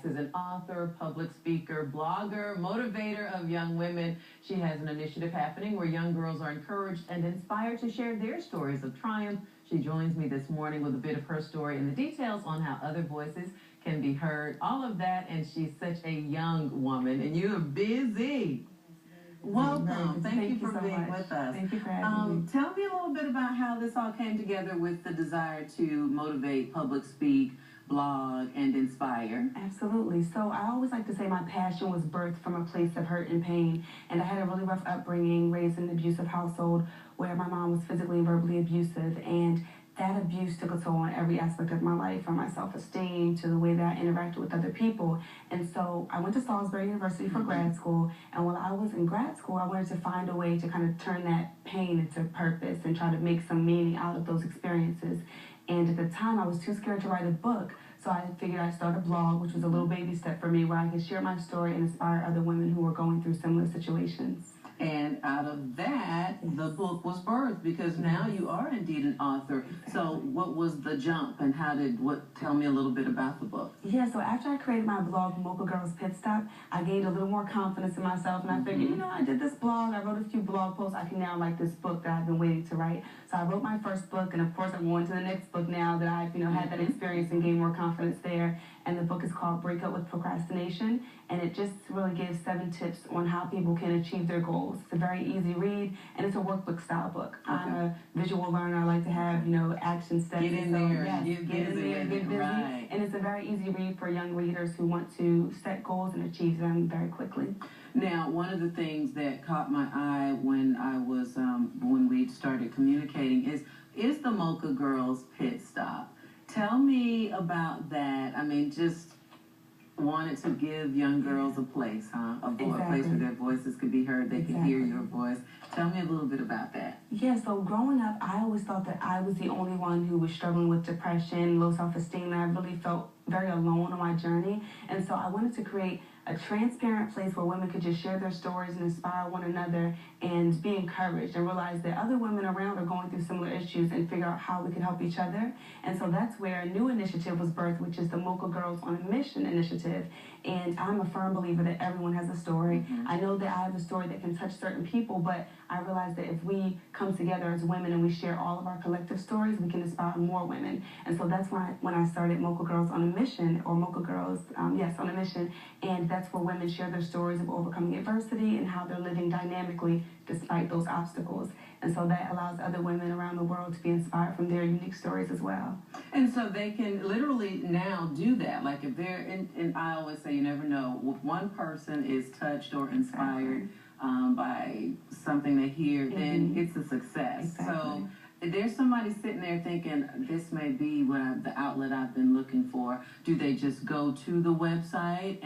Is an author, public speaker, blogger, motivator of young women. She has an initiative happening where young girls are encouraged and inspired to share their stories of triumph. She joins me this morning with a bit of her story and the details on how other voices can be heard. All of that, and she's such a young woman, and you're busy. Welcome. Thank you for being with us. Thank you for having me. Tell me a little bit about how this all came together with the desire to motivate, public speak, blog, and inspire. Absolutely. So I always like to say my passion was birthed from a place of hurt and pain. And I had a really rough upbringing, raised in an abusive household where my mom was physically and verbally abusive. And that abuse took a toll on every aspect of my life, from my self-esteem to the way that I interacted with other people. And so I went to Salisbury University for grad school. And while I was in grad school, I wanted to find a way to kind of turn that pain into purpose and try to make some meaning out of those experiences. And at the time, I was too scared to write a book. So I figured I'd start a blog, which was a little baby step for me, where I could share my story and inspire other women who were going through similar situations. And out of that, the book was birthed, because now you are indeed an author. So what was the jump, and tell me a little bit about the book. Yeah, so after I created my blog, Mocha Girls Pit Stop, I gained a little more confidence in myself, and I figured, you know, I did this blog, I wrote a few blog posts, I can now write this book that I've been waiting to write. So I wrote my first book, and of course I'm going to the next book now that I've, had that experience and gained more confidence there. And the book is called Up With Procrastination, and it just really gives 7 tips on how people can achieve their goals. It's a very easy read, and it's a workbook style book. Okay. I'm a visual learner. I like to have, action steps. Get in there, yes, get busy, get busy. Right. And it's a very easy read for young readers who want to set goals and achieve them very quickly. Now, one of the things that caught my eye when when we started communicating is the Mocha Girls Pit Stop. Tell me about that. I mean, just wanted to give young girls a place, huh? A place where their voices could be heard, they could hear your voice. Tell me a little bit about that. Yeah, so growing up, I always thought that I was the only one who was struggling with depression, low self-esteem, and I really felt very alone on my journey. And so I wanted to create a transparent place where women could just share their stories and inspire one another and be encouraged and realize that other women around are going through similar issues and figure out how we can help each other. And so that's where a new initiative was birthed, which is the Mocha Girls on a Mission initiative. And I'm a firm believer that everyone has a story. I know that I have a story that can touch certain people, but I realize that if we come together as women and we share all of our collective stories, we can inspire more women. And so that's when I started Mocha Girls on a Mission, or Mocha Girls, on a Mission. And that's where women share their stories of overcoming adversity and how they're living dynamically despite those obstacles. And so that allows other women around the world to be inspired from their unique stories as well. And so they can literally now do that. Like if they're and I always say, you never know, if one person is touched or inspired by something they hear, then it's a success. So there's somebody sitting there thinking, this may be the outlet I've been looking for. Do they just go to the website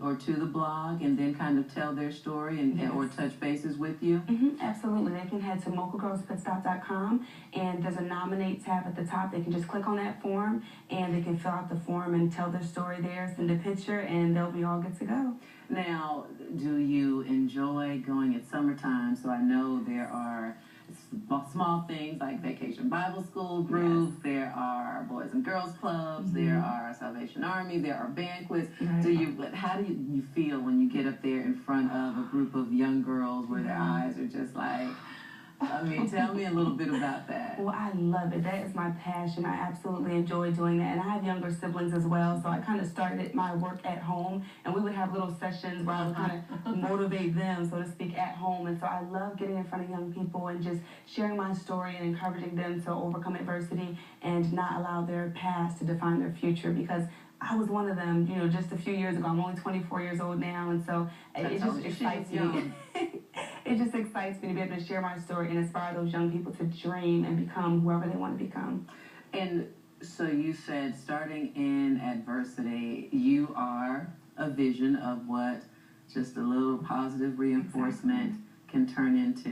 or to the blog and then kind of tell their story or touch bases with you? Absolutely. They can head to mochagirlspitstop.com, and there's a nominate tab at the top. They can just click on that form, and they can fill out the form and tell their story there, send a picture, and they'll be all good to go. Now, do you enjoy going at summertime? So I know there are small things like Vacation Bible School groups, there are Boys and Girls Clubs, there are Salvation Army, there are banquets. How do you feel when you get up there in front of a group of young girls where their eyes are just like, I mean, tell me a little bit about that. Well, I love it. That is my passion. I absolutely enjoy doing that. And I have younger siblings as well, so I kind of started my work at home, and we would have little sessions where I would kind of motivate them, so to speak, at home. And so I love getting in front of young people and just sharing my story and encouraging them to overcome adversity and not allow their past to define their future, because I was one of them, just a few years ago. I'm only 24 years old now, and so it just excites me. It just excites me to be able to share my story and inspire those young people to dream and become whoever they want to become. And so you said, starting in adversity, you are a vision of what just a little positive reinforcement can turn into.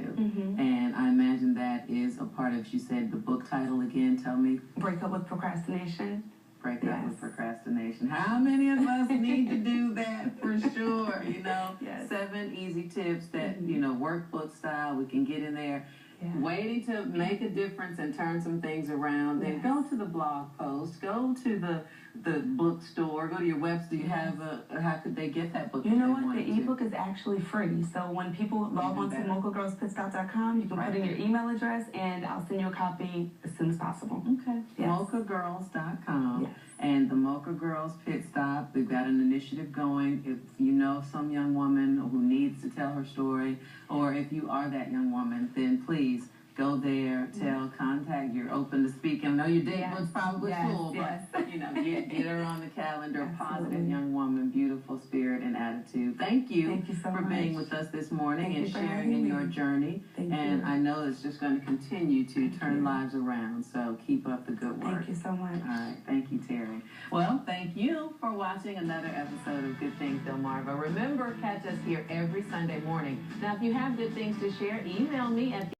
And I imagine that is a part of, you said the book title again, tell me. Break Up With Procrastination. Break Up With Procrastination. How many of us need to do that for sure? 7 easy tips that, workbook style, we can get in there waiting to make a difference and turn some things around, then go to the blog post, go to the bookstore, go to your website. Do you have how could they get that book? You know what? The ebook is actually free. So when people log on to mochagirlspitstop.com, you can put in your email address and I'll send you a copy as soon as possible. Okay. Yes. Mochagirls.com. Yes. And the Mocha Girls Pit Stop, we've got an initiative going. If you know some young woman who needs to tell her story, or if you are that young woman, then please go there, contact, you're open to speak. I know your date was probably full, but you know, get her on the calendar. Positive young woman, beautiful spirit and attitude. Thank you so for much. being with us this morning and sharing in your journey. And I know it's just going to continue to turn lives around. So keep up the good work. Thank you so much. All right, thank you, Terri. Well, thank you for watching another episode of Good Things Delmarva. Remember, catch us here every Sunday morning. Now, if you have good things to share, email me at